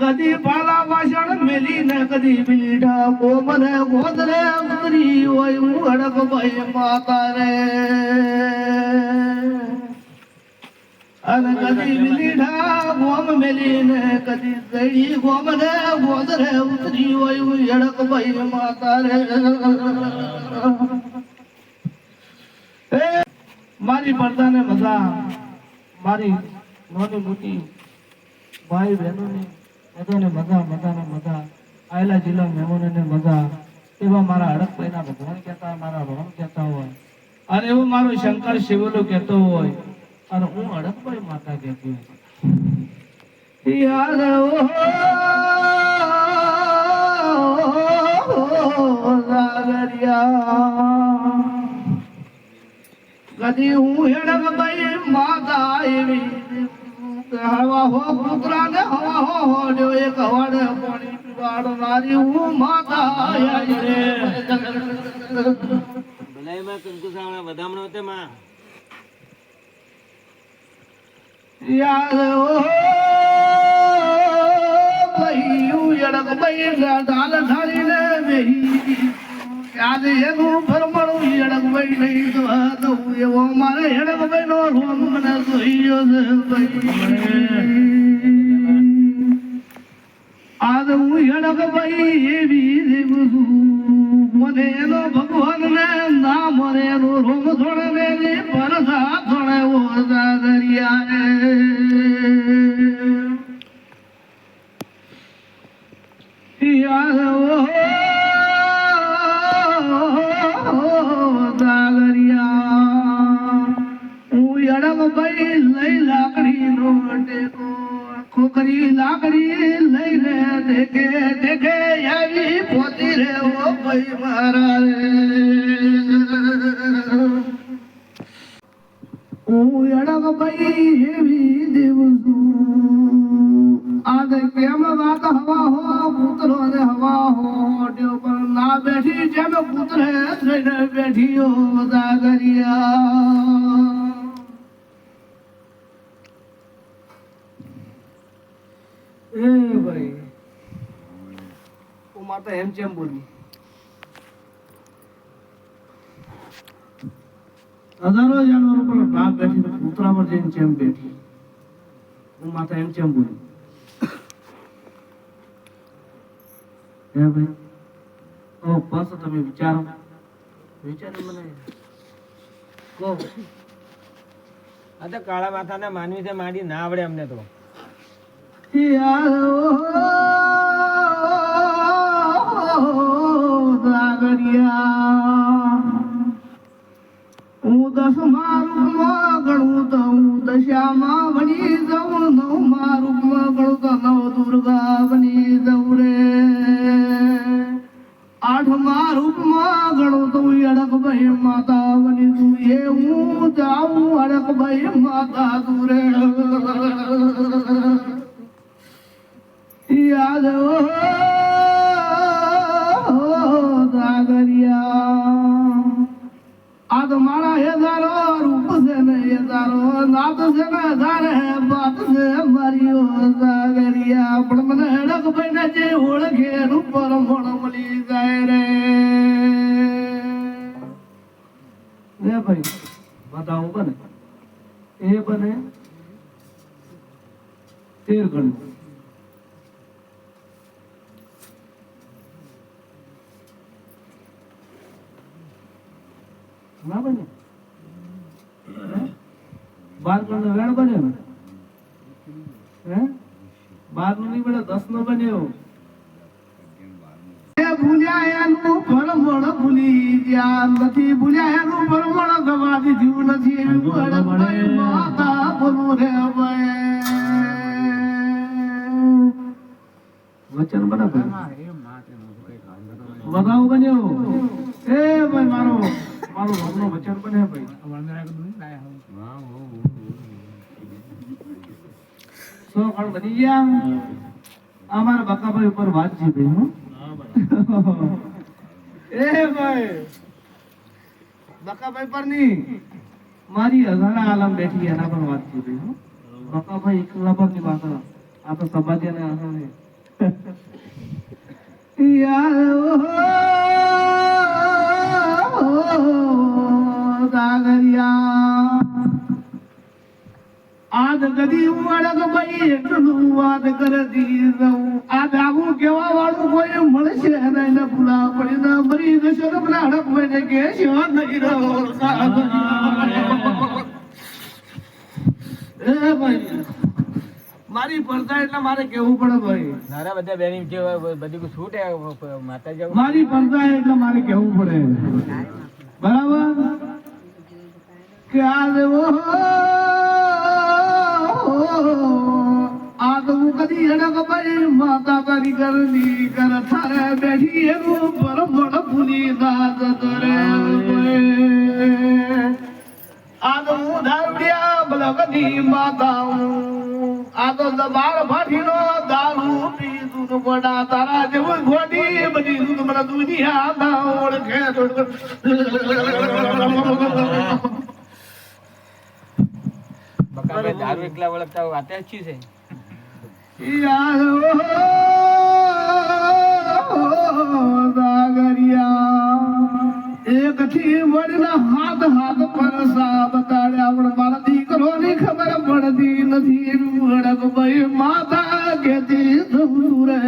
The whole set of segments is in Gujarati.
કદી પાલા વાસણ મેલી ને કદી બીઠા કોમરે ગોદરે ઉતરી હોય હું હડક ભાઈ માતા રે અને કદી બીઠા ગોમ મેલી ને કદી દઈ ગોમરે ગોદરે ઉતરી હોય હું હડક ભાઈ માતા રે મારી પડદાને મજા મારી નાની મોટી ભાઈ બહેનોને બધાને મજા આયલા જિલ્લા મહેમાનોને મજા એવા મારા હડકભાઈના ભગવાન કહેતા મારા રોહન કહેતા હોય અને એવું મારો શંકર શિવલો કહેતો હોય અને હું હડકભાઈ માતા કહેતી હોય યાર કદી હું હડકભાઈ માતા એવી હવા હો પુત્રા ને હવા હો હોડ્યો એક હવાડે પાણી પીવાડનારી હું માતા આઈ રે ભલાઈ માં કંકુ સાવણા વધામણો તે માં યાર ઓ ભાઈ હું યડક ભાઈ ડાલ ઢાળી ને વેહી યાદ એનું ફરમણું યડક ભાઈ નહીં તો દઉં એવો મારે યડક ભાઈ નો રોમ મને જોઈયો છે ભાઈ આજ હું યડક ભાઈ એવી દેવું છું મને એનો ભગવાન ને ના મરે એનો રોમ થોડે ને પરસા થોડે ઓઝા દરિયા યાર ભાઈ લઈ લાકડી નો ટેકો ખોખરી લાકડી લઈને દેખે દેખે આવી પોતી રે ઓ ભાઈ મારા રે હું અડગ ભાઈ એવી દેવું છું આજ કેમ વાત હવા હો પુત્રો ને હવા હો ડ્યો પર ના બેઠી જેમ પુત્રે થઈને બેઠી હો દાદરિયા એ ભાઈ હું માતા એમ જેમ બોલી હજારો જાનવરો પર બાપ બેઠી પુતરા પર જઈને જેમ બેઠી હું માતા એમ જેમ બોલી હે ભાઈ ઓ બસ તમે વિચારો મને કહો આ તો કાળા માથાના માનવી છે માડી ના આવડે અમને તો હું દસ મારું ગણું તો હું દશામાં બની જાઉં નવ મારું ગણું તો નવ દુર્ગા બની જાઉં રે આઠ મારું ગણું તો અડક ભાઈ માતા બની તું એ હું જાઉં અડક ભાઈ માતા તું રે યાદ દાગરિયા આ તો મારા હેદારો રૂપ છે ને હેદારો નાત છે ને ધારે બાત છે મારી દાગરિયા પણ મને હડક ભાઈ ને જે ઓળખે એનું પરમણ મળી જાય રે ભાઈ બતાવું બને એ બને 13 ગણું ના બને 12 નો વેણ બન્યો હે 12 નો નહીં બને 10 નો બન્યો ભૂલ્યા એનું પરમણ ભૂલી ગયા નથી ભૂલ્યા એનું પરમણ ગવા દીધું નથી માતા બોલું રે વચન બરાબર બગાવ બન્યો એ ભાઈ મારું રોમનો વચન બને ભાઈ સો કણ બની ગયા અમારા બકાભાઈ ઉપર વાત છે ભાઈ હું એ ભાઈ બકાભાઈ પરની મારી હજારા આલમ બેઠી એના પર વાત કરી રહી હું. બકાભાઈ એકલા પર ની વાત આ તો સમાજને આસાને આજ ગદી ઉમળક ભાઈ એટલું વાત કરતી રહું. આજ આવું કેવા વાળું કોઈ મળશે નહીં ને ભૂલા પડી ને મરી જશો ને પેલા હડક ભાઈને કે શિવા નહીં રહો. એ ભાઈ મારી પડતા એટલે મારે કેવું પડે ભાઈ. મારા બધા બેની જે બધી છૂટ હે માતા જાવ મારી પડતા એટલે મારે કેવું પડે બરાબર કે આ દેવો આ તો હું કદી હડક ભાઈ માતા તારી કરની કર થારે બેઠી એનું પરમણ ભૂલી દાદ કરે. આ તો હું દારૂડિયા બલકની માતા આ તો દબાણ ભાટીનો દારૂ પીતું તો બડા તારા જેવું ગોડી બધી તું મને દુનિયા ના ઓળખે. બકા દારૂ એકલા વળગતા વાતે જ છે. એક થી વડના હાથ હાથ પરસા બતાડ્યા પણ મારા દીકરો ની ખબર પડતી નથી. વડક ભાઈ માતા કેતી રે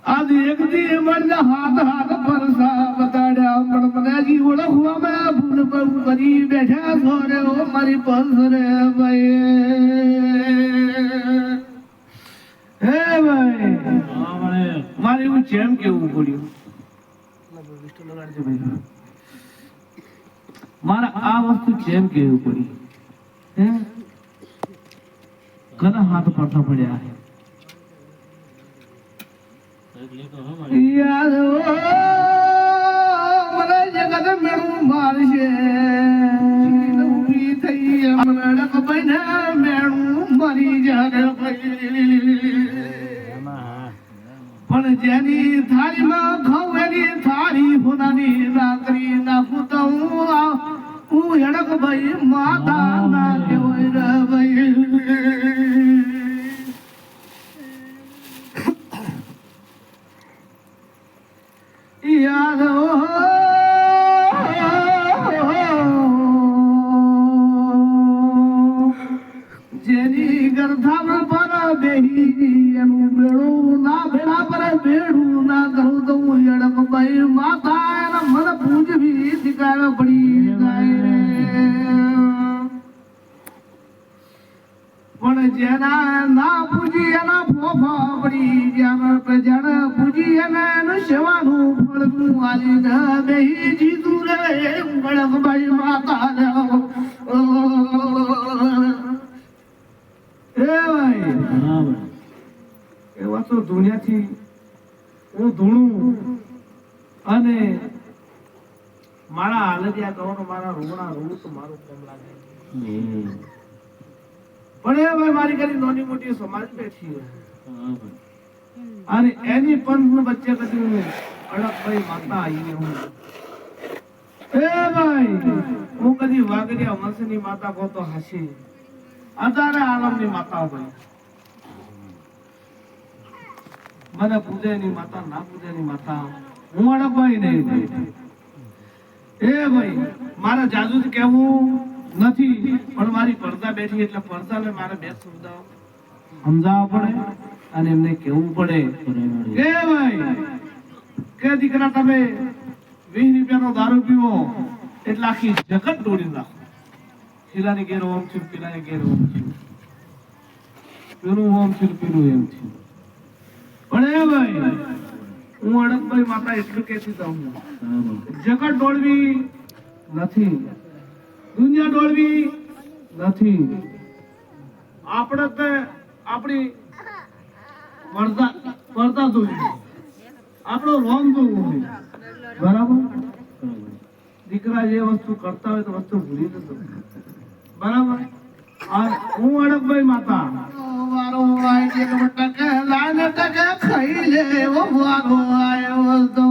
આજે એક થી વડના હાથ હાથ પરસા બતાડ્યા પણ મને હજી ઓળખવા મેં ભૂલ બહુ કરી બેઠા છો રે ઓ મારી પંસ રે ભાઈ. હે ભાઈ મારે એવું જેમ કેવું પડ્યું મારે આ વસ્તુ જેમ કેવું પડી હે ઘણા હાથ પડતા પડ્યા યાર મને જગત મેળું મારશે ઉભી થઈ મને ખબર ને મેળું મરી જાય પણ જેની થાળીમાં ખાઉં એની થાળી હોનાની લાકડી નાખું તો હું હેડક ભાઈ માતા ના કેવાય રે ભાઈ. યાદ જેની ગરથામાં પર બેહી એનું બેડું ના ભેડા પર બેડું ના કરું તો હું યડક ભાઈ માતા એના મન પૂજવી શિકાર પડી જાય રે. પણ જેના ના પૂજી એના ફોફા પડી જ્યાં જેને પૂજી એને એનું સેવાનું ફળતું આલીને બેહી જીતું રે યડક ભાઈ માતા ને એવા તો દુનિયાથી હું ધૂણું અને મારા હાલતિયા કરવાનો મારા રૂગણા રૂ તો મારું કેમ લાગે. પણ એ ભાઈ મારી કરી નાની મોટી સમાજ બેઠી હોય અને એની પંથ વચ્ચે કદી હું અડકભાઈ માતા આવીને હું એ ભાઈ હું કદી વાગડિયા વંશની માતા કહો તો હાસી અતારે આલમની માતા ભાઈ મને પૂજેની માતા ના પૂજેની માતા હું અડકભાઈ નહીં. એ ભાઈ મારા જાદુ જ કેવું નથી પણ મારી પડદા બેઠી એટલે પડદાને મારે બે સમજાવવા પડે અને એમને કેવું પડે કે ભાઈ કે દીકરા તમે 20 રૂપિયાનો દારૂ પીવો એટલે આખી જગત દોડી નાખો. પેલાની ઘેર ઓમ છે પેલાની ઘેર ઓમ છે પેલું ઓમ છે પેલું એમ છે. પણ એ ભાઈ હું અડકભાઈ માતા એટલું કેતી દઉં જગત દોડવી નથી દુનિયા દોડવી નથી. આપણે તો આપણી વર્તા જોવી આપણો રોમ જોવું હોય બરાબર. દીકરા જે વસ્તુ કરતા હોય તો વસ્તુ ભૂલી જતો બરાબર. હું અડકભાઈ માતા વારો આય કે ટકે લાને ટકે ખાઈ લે વારો આયો તો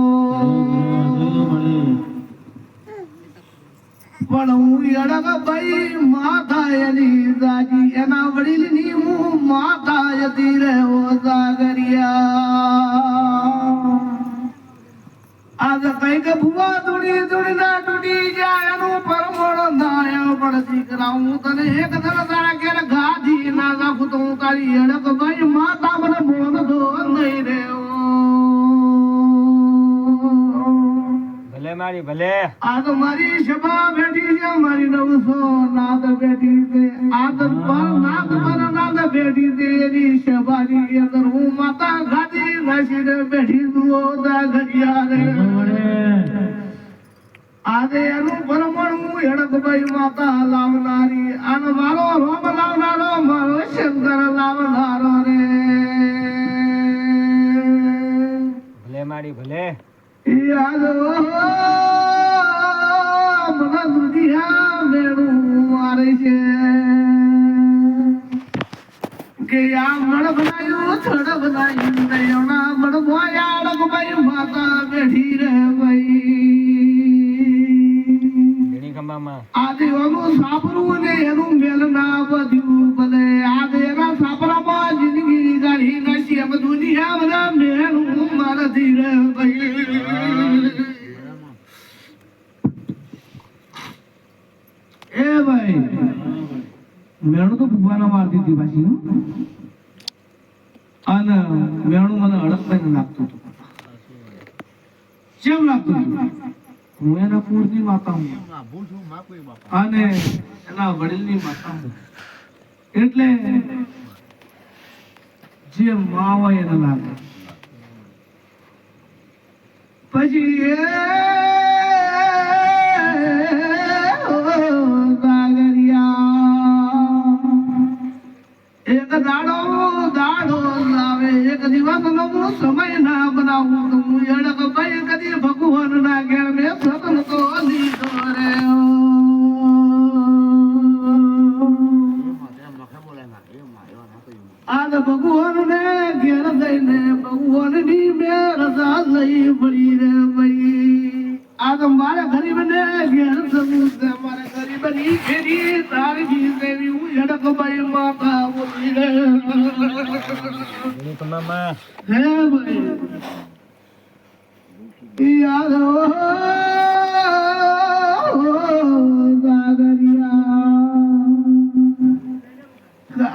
પણ હું અડગ ભાઈ માતા એની જાગી એના વડીલની હું માતા જતી રહ્યો જાગરિયા આજ કઈક ભૂવા દુડી દુડી ના તૂટી જાય એનું પરમણ નાય પણ દીકરા હું તને એક ધર તારા ઘેર ગાધી ના રાખું તો હું તારી અડગ ભાઈ માતા મને બોલ દો નહીં રહ્યો ભલે મારી ભલે આ તો મારી સભા બેઠી છે મારી 900 નાદ બેઠી છે આ તો નાદ પર નાદ બેઠી છે એની સભાની અંદર હું માતા ગાદી નાસીને બેઠી દુઓ દા ઘડિયા રે આજે એનું પરમણ હું હેડકભાઈ માતા લાવનારી અને મારો રોમ લાવનારો મારો શંકર લાવનારો રે ભલે મારી ભલે યાદ મને દુનિયા મેળું મારે છે કે આ મણ બનાયું થડ બનાયું નયણા મણ મોયા ભાઈ માતા બેઠી રે ભાઈ ઘણી ખંભામાં આજે એનું સાપરું ને એનું મેલ ના બધ્યું ભલે આજે એના સાપરામાં જિંદગી ગાડી નાસી એમ દુનિયા બધા મેળું મારથી રે ભાઈ એ ભાઈ મેણું તો ભૂવાના મારતી હતી પાછી અને મેણું મને અડકભાઈ લાગતું હતું કેમ લાગતું હતું હું એના કુળની માતા હું અને એના વડીલની માતા હું એટલે જે માં હોય એને લાગે પછી એક દાડો લાવે એક દિવસ નો સમય ના બનાવું તો હું અડક ભાઈ કદી ભગવાન ના ઘેર મેં સતન તો લીધો રે આજ ભગવાન ને ઘેર જઈને ભગવાન ની મેં રજા લઈ પડી રે ભાઈ આજ મારે ગરીબ ને ઘેર જવું છે મારે ગરીબ ની ઘેરી તારી દેવી હું અડક ભાઈ માતા બોલી રે ઘણી ખંભામાં હે ભાઈ યાદ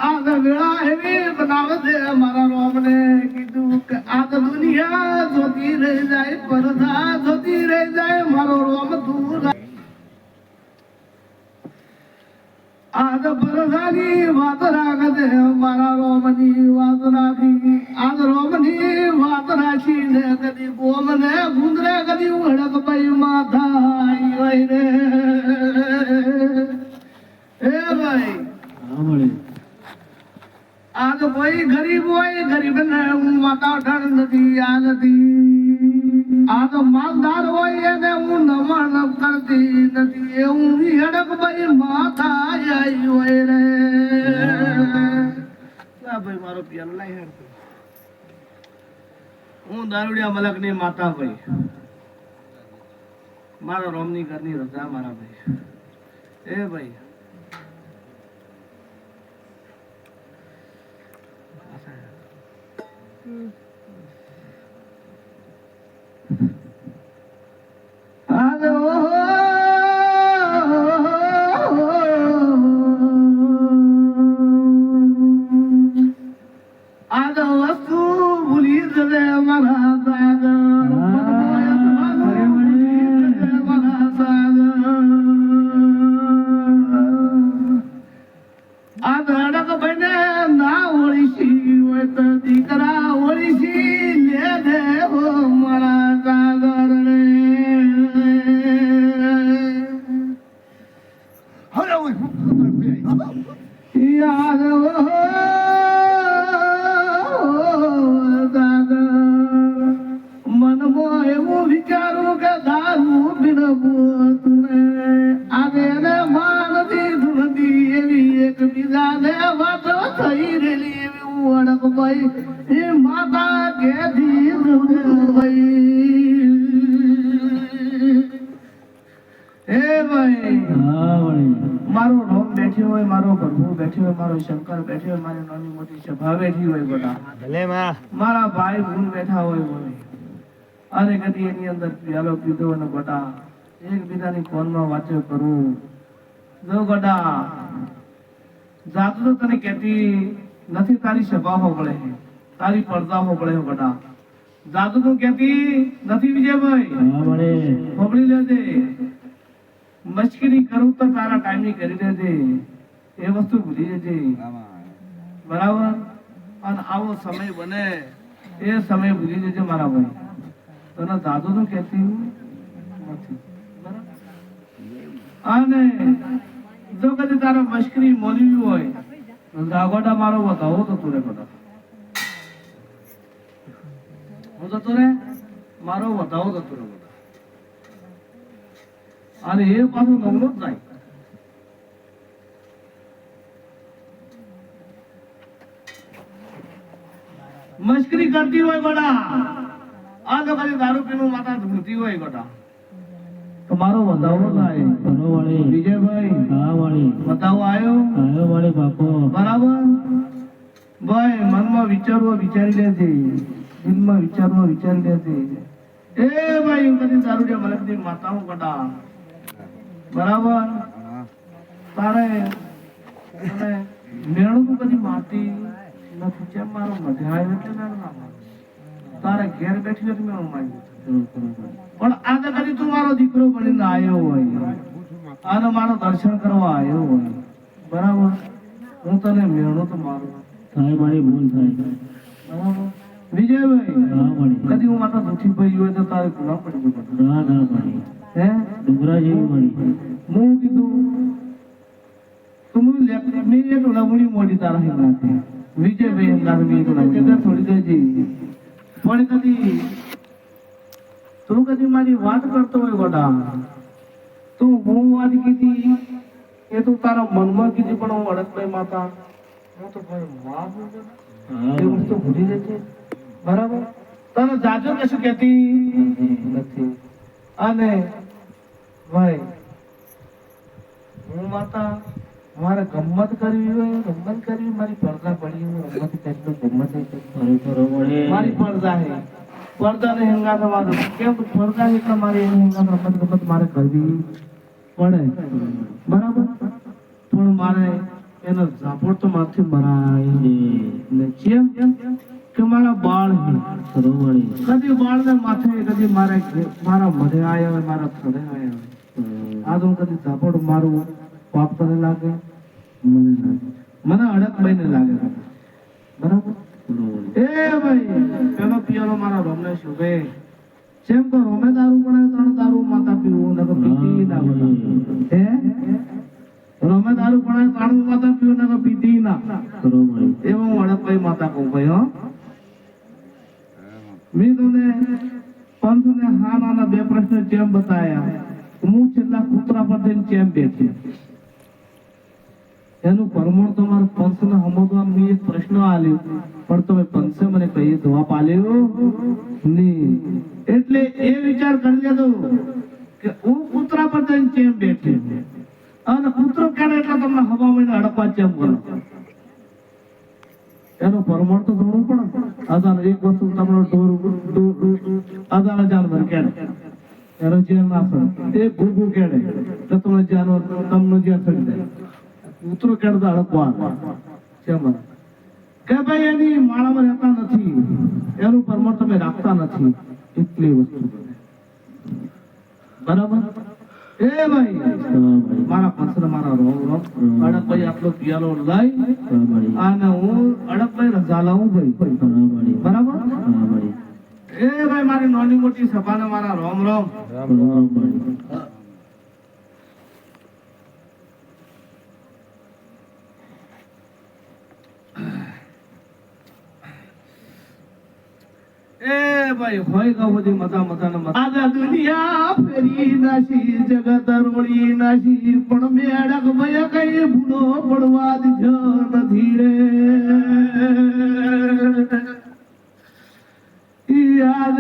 આગ વેળા એવી બનાવશે મારા રોમને કીધું કે આગ દુનિયા જોતી રહી જાય પરધા જોતી રહી જાય મારો રોમ દૂર આગ પરધાની વાત રાખે મારા રોમની વાત રાખી આગ રોમની વાત રાખી ને કદી ગોમ ને ગુંદરે કદી ઉડક ભાઈ માથા આવી રે એ ભાઈ આ તો કોઈ ગરીબ હોય ગરીબ ને હું માતા ઠર નથી આ નથી આ તો માલદાર હોય એને હું નમણ કરતી નથી એવું હેડક ભાઈ માથા આવી હોય રે ભાઈ મારો પિયાનો લઈ હેડ હું દારૂડિયા મલક ની માતા ભાઈ મારા રોમની ઘરની રજા મારા ભાઈ એ ભાઈ વસ્તુ ભૂલી જશે મારા સાગર મારા સાગર આ ધડક બને ના ઓળીશી હોય તો દીકરા ઓળીશી લે દે હો મારા સાગર રે યાદ મનમાં એવું વિચારું કે દારૂ પીરવું આજે માનથી ધૂળતી એવી એક બીજાને વાતો થઈ રેલી એવી અડક ભાઈ એ માતા કેથી ભાઈ હે ભાઈ બેઠ્યો હોય, મારો પ્રભુ બેઠ્યો હોય, મારો શંકર બેઠ્યો હોય, મારી નાની મોટી સભા બેઠી હોય બધા, ભલે માં મારા ભાઈ બહેન બેઠા હોય મને, અને કદી એની અંદર પ્યાલો પીધો અને બટા એકબીજાની ફોનમાં વાતો કરું. જો બટા જાતું તો તને કહેતી નથી, તારી સભા હોબળે, તારી પડદા હોબળે બટા. જાતું તો કહેતી નથી વિજયભાઈ, હોબળી લેજે. મશ્કરી કરું તો તારા ટાઈમની કરી લેજે, એ વસ્તુ ભૂલી જજે, બરાબર. અને આવો સમય બને એ સમય ભૂલી જજે મારા ભાઈ. તને દાદુ તો કહેતી નથી, બરાબર. અને જો કદી તારે મશ્કરી મોલવી હોય તો દાગોડા મારો બતાવો તો તું રે બધા, હું તો તું રે મારો બતાવો તો તું રે બધા. અને એ પાછું નવલો જ જાય. મશ્કરી કરતી હોય બડા, આ તો ખાલી દારૂ પીનું માતા ધૂળતી હોય બડા, તો મારો વધાવો થાય. વિજયભાઈ વધાવો આવ્યો બરાબર. ભાઈ મનમાં વિચારવો વિચારી લેજે, દિલમાં વિચારવો વિચારી લેજે. એ ભાઈ હું કદી દારૂ જે મને કદી માતા હું બડા, બરાબર. તારે મેળું તું કદી મારતી નથી, જેમ મારો મજા આવ્યો એટલે મેળું ના મારું. તારે ઘેર બેઠી હતી મેળું માર્યું, પણ આ તો કદી તું મારો દીકરો બનીને આવ્યો હોય, આને મારો દર્શન કરવા આવ્યો હોય, બરાબર. હું તને મેળું તો મારું થાય, મારી ભૂલ થાય, બરાબર. વિજયભાઈ કદી હું માતા દુખી પડી હોય તો તારે ગુના પડી ગયું. ના ના ભાઈ, હે ડુંગરા જેવી મળી. હું કીધું તું મેં એક લવણી મોડી તારા હિમ નાખી. વિજયભાઈ એમ નાખી મેં એક લવણી થોડી દેજી. પણ કદી તું કદી મારી વાત કરતો હોય ગોડા, તું હું વાત કીધી એ તું તારા મનમાં કીધી, પણ હું અડકભાઈ માતા હું તો ભાઈ માં એ વસ્તુ ભૂલી જશે, બરાબર. તને જાજો કશું કહેતી નથી. અને ભાઈ હું માતા મારે ગમત કરવી હોય ગમત કરવી, મારી પડદા પડી હોય ગમત કરી તો ગમત મારી પડદા હે, પડદા ને હેંગા તમારું કેમ પડદા એટલે મારે એની હેંગા રમત ગમત મારે કરવી પડે, બરાબર. પણ મારે એનો ઝાપોટ તો મારથી મરાય ને. કેમ કે મારા બાળ કદી બાળ ને માથે કદી મારા મધે આવ્યા મારા થડે આવ્યા. આ તો કદી ઝાપોટ મારું પાપ તને લાગે, મને લાગે, મને અડકભાઈ ને લાગે, બરાબર. એ ભાઈ પેલો પિયાલો મારા રોમને શુભે જેમ તો રોમે દારૂ પડે ત્રણ દારૂ માતા પીવું ને પીતી ના બધા, હે રોમે દારૂ પડે ત્રણ માતા પીવું ને પીતી ના, એવું હું અડકભાઈ માતા કહું ભાઈ. હો મેં તને પંથને હા નાના બે પ્રશ્ન ચેમ બતાયા, હું છેલ્લા કૂતરા પર થઈને ચેમ બેઠી. એનું પરમણ તમારું પંચને સમજવા મેં એક પ્રશ્ન આલ્યો, પણ તમે પંચે મને કઈ જવાબ આલ્યો નહીં. એટલે એ વિચાર કરી લેજો કે હું કૂતરા પર થઈને ચેમ બેઠી, અને કૂતરો ક્યારે એટલે તમને હવા મહિને અડકવા ચેમ કરો. એનું પરમણ તો જોડવું પડે. આધાર એક વસ્તુ તમારો આધાર જાનવર કેડે એનો જે ના પડે એ ગુગુ કેડે તો તમને જાનવર તમને જ્યાં ચડી જાય. કૂતરો કેડતા અડકવા કેમ કે ભાઈ એની માળામાં રહેતા નથી, એનું પરમણ તમે રાખતા નથી, એટલી વસ્તુ બરાબર. એ ભાઈ મારા પંચને મારા રોમ અડકભાઈ આટલો પિયાલો લઈ અને હું અડકભાઈ રજા લાવું ભાઈ, બરાબર. એ ભાઈ મારી નાની મોટી સભાને મારા રોમ રોમ. એ ભાઈ હોય ગા બધી મજા મજા ને મજા. આ દુનિયા ફેરી નાસી જગત રોળી નાસી, પણ મેળક ભય કઈ ભૂલો પડવા દીધો નથી રે. યાદ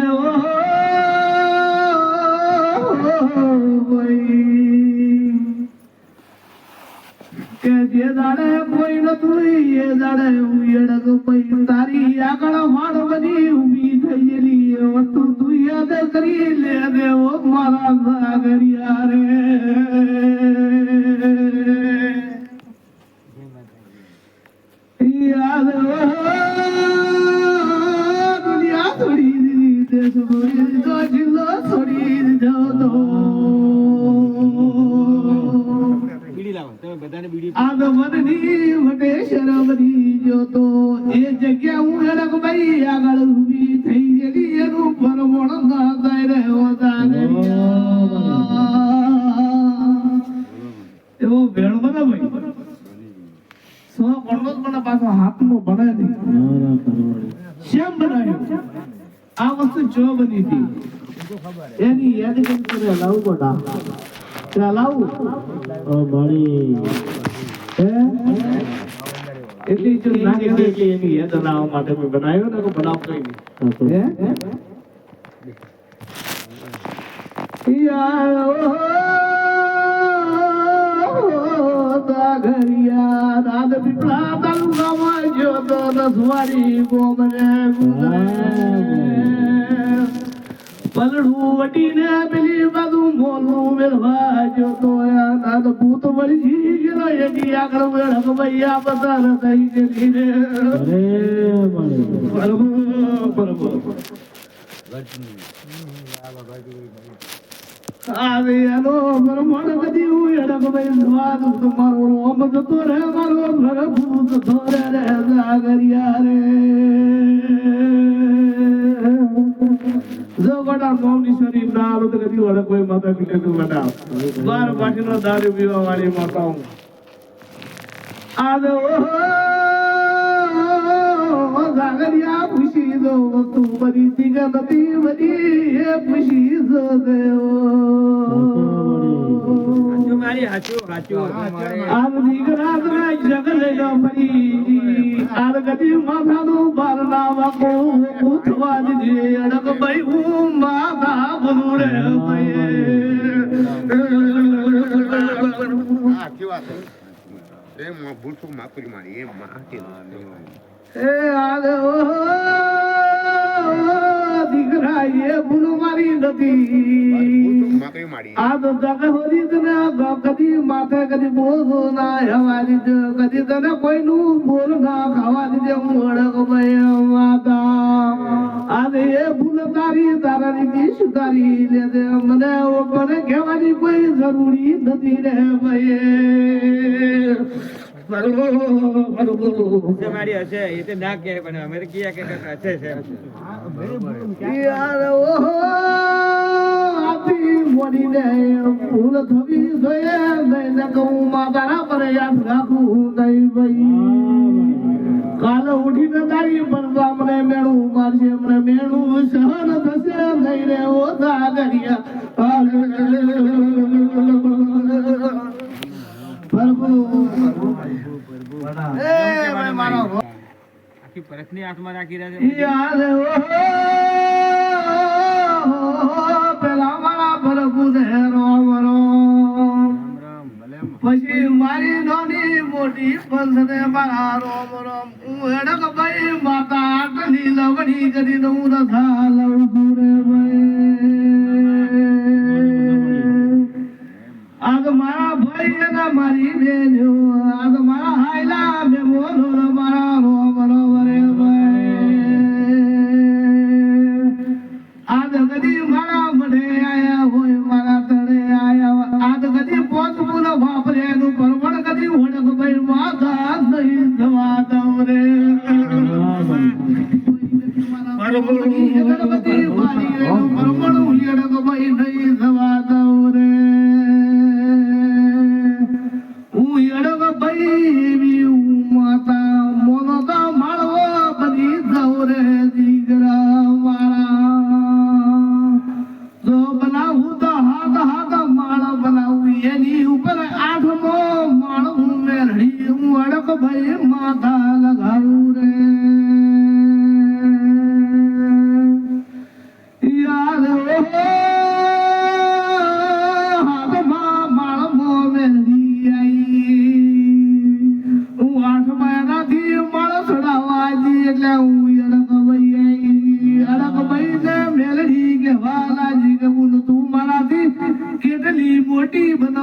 કે દાડે કોઈ નતું એ દાડે ઉયડક પઈ તારી આગળ વાળ બની ઊભી થઈ ગયેલી એ વસ્તુ તું યાદ કરી લે દેવો મારા સાગરિયા રે યાદ દુનિયા છોડી દીધી દેશ છોડી દીધો જિલ્લો છોડી દીધો તો બીડી લાવો તમે બધાને બીડી આગમનની વટે શરમની જોતો એ જગ્યા હું હેડક ભાઈ આગળ ઊભી થઈ ગયેલી એનું પરમણ ના જાય રહ્યો એવો ભેળ બને ભાઈ સો ગણો પણ પાછો હાથનો બને નહીં શેમ બનાવ્યો આ વસ્તુ જો બની હતી એની યાદ કેમ કરે લાવું કોટા ત્યાં લાવું એટલી જો નાની હતી એટલે એની યાદ બનાવવા માટે મેં બનાવ્યો ને બનાવતો નહીં ઘરિયા રાત પીપળા તાલુકામાં જો તો રસવારી ગોમને પલડું વટીને પેલી બાજુ મોલું મેળવા જો તો નાદ ભૂત વળી ગયેલો એની આગળ વેળક ભૈયા બધા થઈ ગયેલી રે આવે એનો બ્રહ્મણ કદી હું એડક ભાઈ સ્વાદ તમારો રોમ જતો રે મારો ઘર ભૂત ધોરે રે જાગરિયા રે જો બડા મોમની શરીફ ના આલો તો કદી વડક ભાઈ માતા પિતા તું બટા બાર પાટીનો દારૂ પીવા વાળી માતા હું આદો જાગરિયા ખુશી દો વસ્તુ બની તીગ નથી બની એ ખુશી જો દેવો મારી હાચું આમ દીકરા ના જગલ નો ફરી આર ગદી માથાનું બાર ના વાકો ઉઠવા દીજે અડક ભાઈ હું માથા બોલું રે દીકરા એ ભૂલ મારી નથી આ તો જગ હોરી તને કદી માથે કદી બોલો ના હવા દીધો કદી તને કોઈનું બોલ ના ખાવા દીધે હું અડક ભાઈ માતા આજે એ ભૂલ તારી તારાની દીશ તારી લે દે મને મને કહેવાની કોઈ જરૂરી નથી રે ભાઈ મારી હશે એ તો ના કહે પણ અમે તો કિયા કે હશે છે યાર ઓહો આપી મોડીને ભૂલ થવી જોઈએ નહીં કહું મારા પર યાદ રાખું નહીં ભાઈ કાલે ઉઠીને તારી પડવા મને મેળું મારશે મને મેળું સહન થશે નહીં રે ઓ જાગરિયા આખી પરખની હાથમાં રાખી રહ્યા યાદ પેલા મારા પ્રભુ ને રોમ રોમ પછી મારી નાની મોટી પંથને મારા રોમ રોમ હું હેડક ભાઈ માતા આટલી લવણી કરીને હું રથા લઉં છું રે ભાઈ આગ મારા ભાઈ અને મારી બેનો આગ મારા હાયલા બે બોલો મારા રોમ રોમ રે ભાઈ આગ કદી મારા મઢે આયા હોય મારા તળે આયા આગ કદી પોચવું ન વાપરે એનું પરવણ કદી વડક ભાઈ માથા નહીં થવા દઉં રે ગણપતિ મારી એનું પરવણ વડક ભાઈ નહીં થવા દઉં રે માતા મોનો તો માળવો બની દૌરે દીકરા મારા જો બનાવું તો હાથ હાથ માળ બનાવું એની ઉપર આઠમો માળ હું મેળવી હું અડક ભાઈ માથા લગાવું રે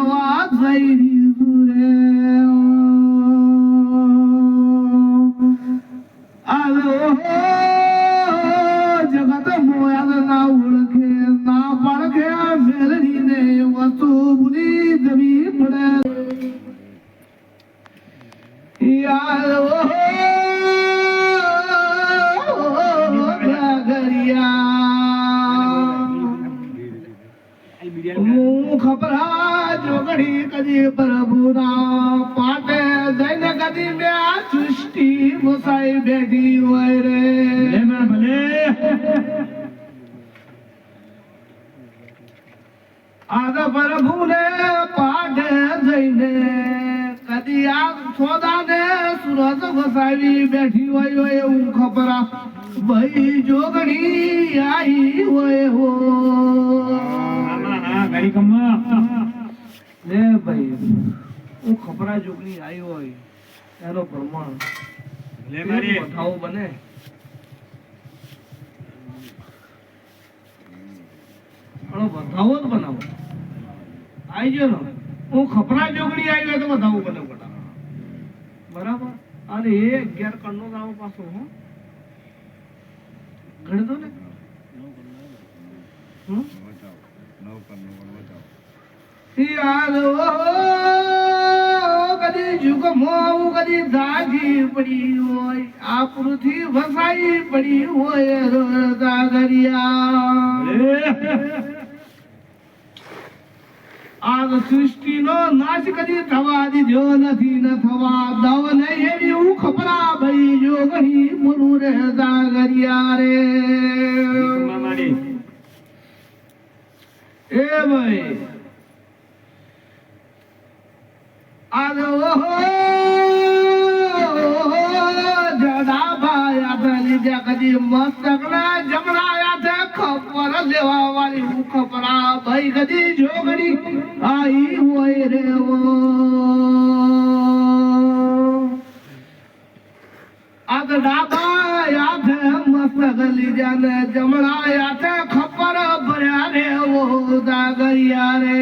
જવા જઈ રે આલો જગત મોયા ના ઓળખે ના પડખે મેલડી ને વસ્તુ ભૂલી જવી પડે યાર હું ખબરા જોગડી કદી પ્રભુના પાટે જઈને કદી મેં સૃષ્ટિ વસાઈ બેઠી હોય રે આદ પ્રભુને પાટે જઈને કદી આ સોદાને સુરત વસાવી બેઠી હોય એવું ખબરા ભાઈ જોગણી આઈ હોય હો લે ભાઈ હું ખબરા જોગણી આવી હોય એનો પ્રમાણ બતાવો બને બતાવો જ બનાવો આવી ગયો ને હું ખબરા જોગણી આવી હોય તો બતાવું બને બરાબર અને એ 11 કણનો દાવો પાછો હું ગણી દો ને કદી જુગમો કદી દાગી પડી હોય આ પૃથ્વી વસાઈ પડી હોય દાગરિયા આ સૃષ્ટિ નો નાશ કદી થવા દીધો નથી ન થવા દવ નહીં એવી હું ખબરા ભાઈ જોગણી બોલું રે દાગરિયા રે એ ભાઈ આદો જડા ભાઈ આદલી જે કદી મસ્તક ના જમણાયા છે ખબર લેવા વાળી હું ખબરા ભાઈ કદી જોગણી આઈ હોય રે આદ ડાબા યાથે મસ્તક લીધા ને જમણા યાથે ખબર ભર્યા રે ઓ દાગરિયા રે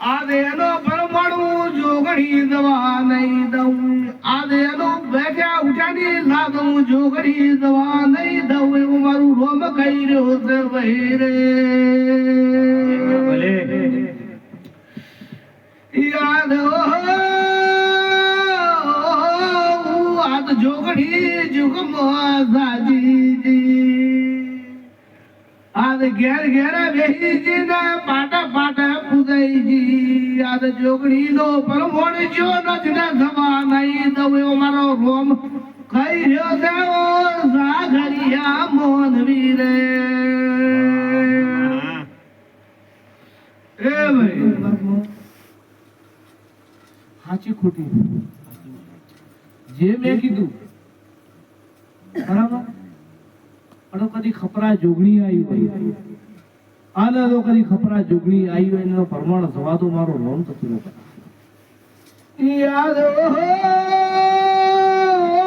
આદેનો પરમાણુ જોગણી દવા નહીં દઉં આદેનો બેઠા ઉઠાની લાગું જોગણી દવા નહીં દઉં એવું મારું રોમ કહી રહ્યો છે ભાઈ રે યાદ આદ જોગણી જુગમાં સાજી આદ ઘેર ઘેર બેહીજી ને પાટા પાટા પૂજાઈજી આદ જોગણી નો પરમોણ જો નથી ને થવા નહીં દઉં એવો મારો રોમ કઈ રહ્યો છે ઓ સાગરિયા મોનવી રે એ ભાઈ સાચી ખોટી જે મેં કીધું બરાબર પણ કદી ખપરા જોગણી આવી હોય આને તો કદી ખપરા જોગણી આવી હોય એનો પ્રમાણ થવા તો મારો રોમ થતું યાદ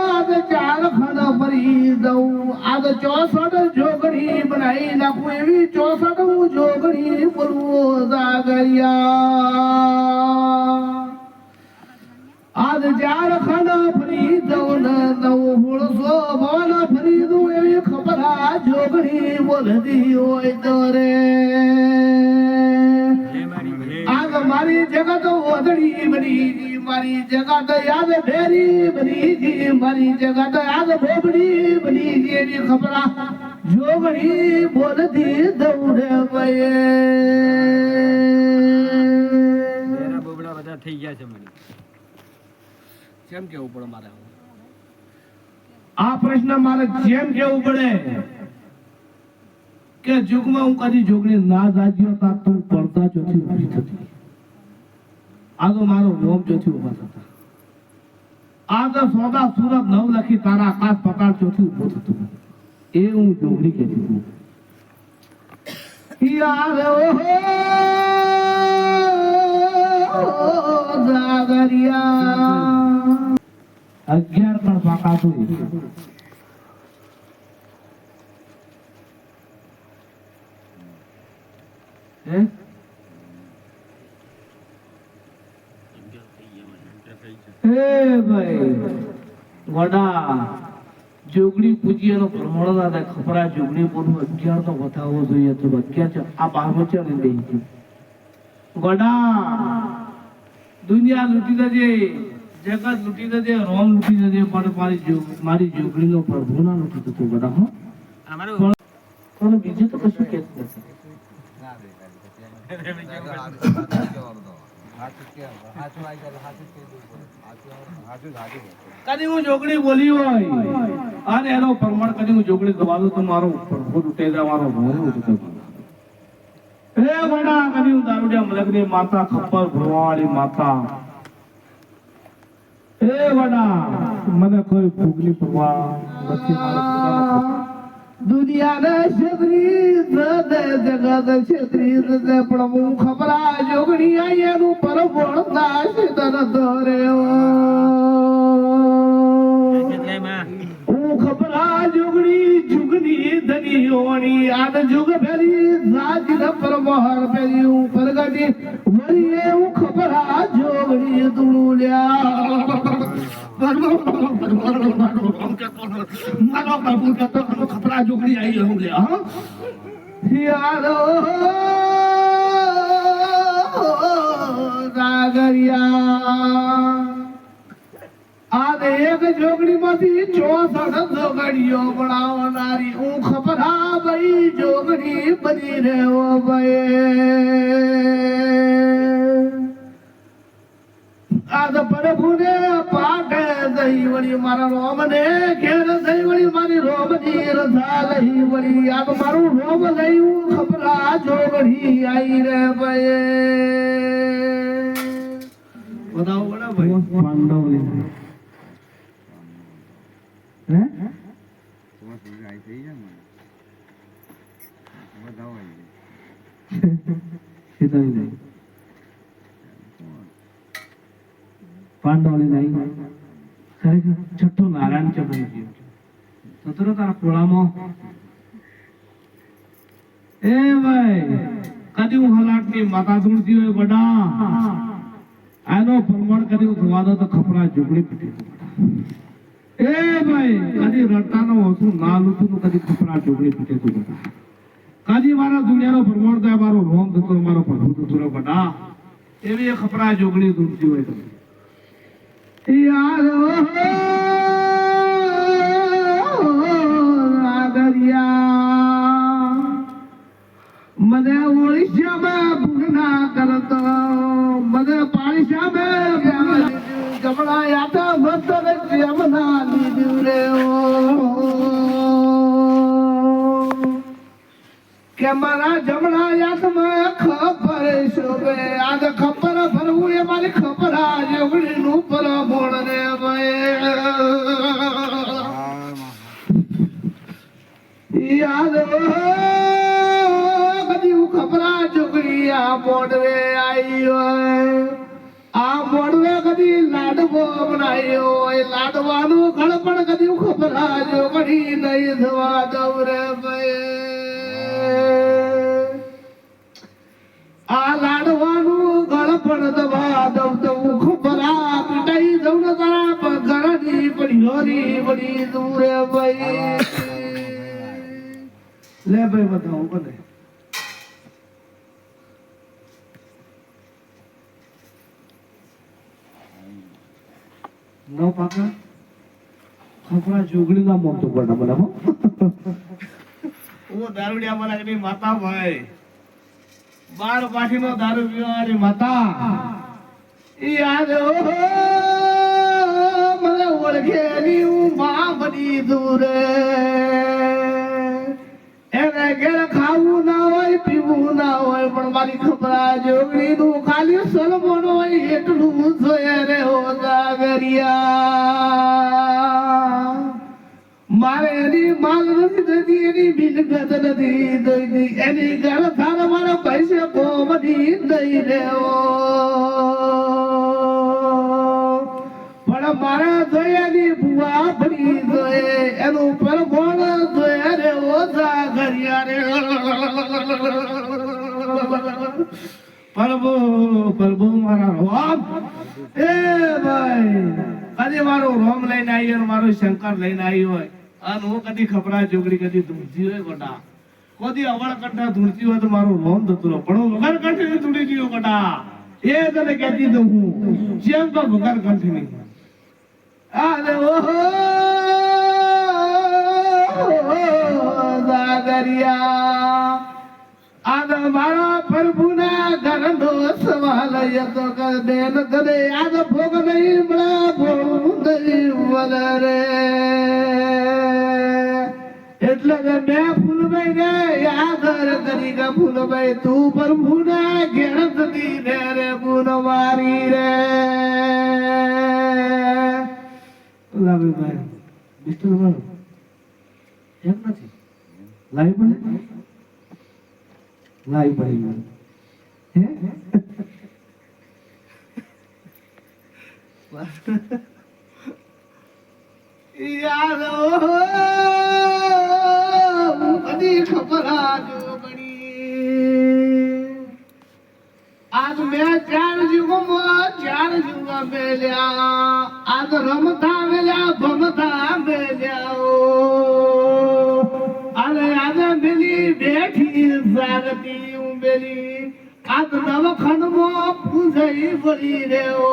આદ ચાર ખાના ફરી દઉં આદ 64 જોગણી બનાવી નાખું એવી 64 હું જોગણી બોલવું દાગરિયા આદ ચાર ખાના ફરી દઉં ને નવ હોળસો ભવન ફરી દઉં એવી ખબર આ જોગણી બોલતી હોય તો રે આગ મારી જગત ઓધડી બની મારી જગત યાદ ફેરી બની મારી જગત યાદ બોબડી બની એની ખબર આ જોગણી બોલતી દઉં રે ભાઈ બોબડા બધા થઈ ગયા છે મને કેમ કેવું પડે મારે આ પ્રશ્ન મારે જેમ કેવું પડે કે જુગમાં હું કદી જોગણી ના જાજ્યો તા તું પડતા ચોથી ઉભી થતી આ તો મારો રોમ ચોથી ઉભા થતા આ તો સોદા સુરત નવ લખી તારા આકાશ પતાળ ચોથી ઉભો થતો એ હું જોગણી કહેતી હતું યાર ઓહો જાગરિયા 11 પણ પાકાતું હે એ ભાઈ ગોડા જોગણી પૂજીનો પ્રમાણ દાદા ખપરા જોગણી પૂરું 11 તો બતાવવો જોઈએ તો 11 છે આ 12 છે ને દે ગોડા દુનિયા લૂટી દેજે જગત લૂટી દેજે રોમ લૂટી દેજે પણ મારી જોગણીનો પ્રભુ ના લૂટી દેતો ગોડા હો અમારું પણ બીજું તો કશું કહેત નથી કદી હું જોગણી બોલી હોય અને એનો પ્રમાણ કદી હું જોગણી દબાવું તો મારો પ્રભુ તૂટે જાય મારો ભોળો તૂટે એ વડા કદી હું દારૂડિયા મલકની માતા ખપ્પર ભરવાવાળી માતા એ વડા મને કોઈ ભૂગની પરવા નથી મારો પોતાનો દુનિયાને છેતરી દે જગત છેતરી દે પણ હું ખબરા જોગણી આયનું પરવણ દાસ તન ધર્યો હું ખબરા જોગણી જુગની ધનીઓની આદ જુગ ફેરી જાજી ન પરમહર ફેરી હું પરગટી વરીએ હું ખબરા જોગણી તુળુલ્યા મારો પ્રભુ કહેતો ખપરા જોગણી આવી હું લે હા યારો રાગરિયા આ એક જોગણી માંથી 64 જોગણીઓ બનાવનારી હું ખપરા ભાઈ જોગણી બની રહ્યો ભાઈ આદ પ્રભુને પાટે દઈ વળી મારા રોમને ઘેર દઈ વળી મારી રોમની રજા લઈ વળી આદ મારું રોમ લઈ હું ખપરા જોગણી આઈ રે ભાઈ બતાવો બડા ભાઈ પાંડવલી હે સીધાઈ નહીં પાંડવલી નહીં ખરેખર છઠ્ઠો નારાયણ ચડાઈ ગયો સતરો તારા ખોળામાં એ ભાઈ કદી હું હલાટની માતા ધૂળતી હોય બડા આનો પ્રમાણ કદી હું થવા દો તો ખપરા ઝૂંપડી પીટી એ ભાઈ કદી રડતાનો હસું ના લૂતું કદી ખપરા ઝૂંપડી પીટે તું બડા કદી મારા દુનિયાનો પ્રમાણ થાય મારો રોમ થતો મારો પ્રભુ થતો બડા એવી ખપરા ઝૂંપડી ધૂળતી હોય તમે યારો રાગરિયા મને ઓળિશામાં ભૂગના કરતો મને પાણીશામાં જમણા યાતા વતર જમના લીધું રે કે મારા જમણા યાતમાં ખબર શોભે આજ ખબર ભરવું એ મારી ખબર આ જોગણી નું પરમોણ રે યાદ કદી હું ખબરા જોગણી આ મોડવે આવી હોય આ મોડવે કદી લાડવો બનાવ્યો હોય લાડવાનું ઘણ પણ કદી હું ખબરા જોગણી નહીં થવા દઉં રે ભાઈ આ લાડવાનું ગળપણ દવા દઉં તો હું ખબરા પીટાઈ દઉં ને તારા ઘરની પડીઓરી બડી દૂરે ભાઈ લે ભાઈ બતાવું કોને નો પાકા ખપરા જોગણી ના મોટું પડે મને હું દારૂડિયા મારા માતા ભાઈ 12 પાઠીનો દારૂ પીવાની માતા યાદ મને ઓળખે ની હું માં બની દૂરે એને ઘેર ખાવું ના હોય પીવું ના હોય પણ મારી ખપરા જોગણી નું ખાલી સલમોન હોય એટલું જોયે રે હો જાગરિયા મારે એની માલ નથી થતી એની મિલકત નથી થતી એની ઘર થાર મારા પૈસે કોમની દઈ દેવો પણ મારે જોયાની બુઆ ભરી જોઈએ એનું પરમોણ જોયા રે ઓછા ઘરિયા રે પ્રભુ પ્રભુ મારા રોમ એ ભાઈ કદી મારો રોમ લઈને આવી હોય મારો શંકર લઈને આવી હોય અને હું કદી ખપરા જોગડી કદી ધૂળતી હોય ગોટા કોદી અવળ કંઠા ધૂળતી હોય તો મારો રોમ થતું રહો પણ હું વગર કંઠી ધૂળી ગયો ગોટા એ તને કહેતી દઉં હું જેમ તો વગર કંઠી નહીં અરે ઓહો દાદરિયા આદ મારા પ્રભુના ઘરનો સવાલ તો કર બેન કરે આદ ભોગ નહીં મળા ભોગ નહીં વલરે એટલે કે મેં ફૂલભાઈ ને યાદ કરી કે ફૂલભાઈ તું પ્રભુના ઘેર થતી રે રે પૂન મારી રે લાવીભાઈ મિસ્ટર વાળો એમ નથી લાવી પડે લાવી પડી હે યાર કદી ખબર આજો બની આજ મેં ચાર જુગો મેલ્યા આજ રમતા મેલ્યા ભમતા મેલ્યા અરે આજે મેલી બેઠી જાગતી ઉમેલી આજ દવાખાનામાં પૂજાઈ પડી રે ઓ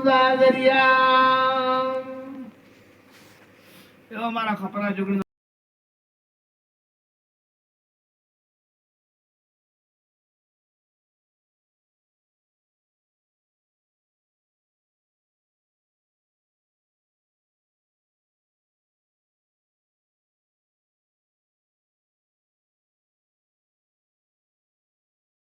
દાદરિયા એવો મારા ખપરા જોગડી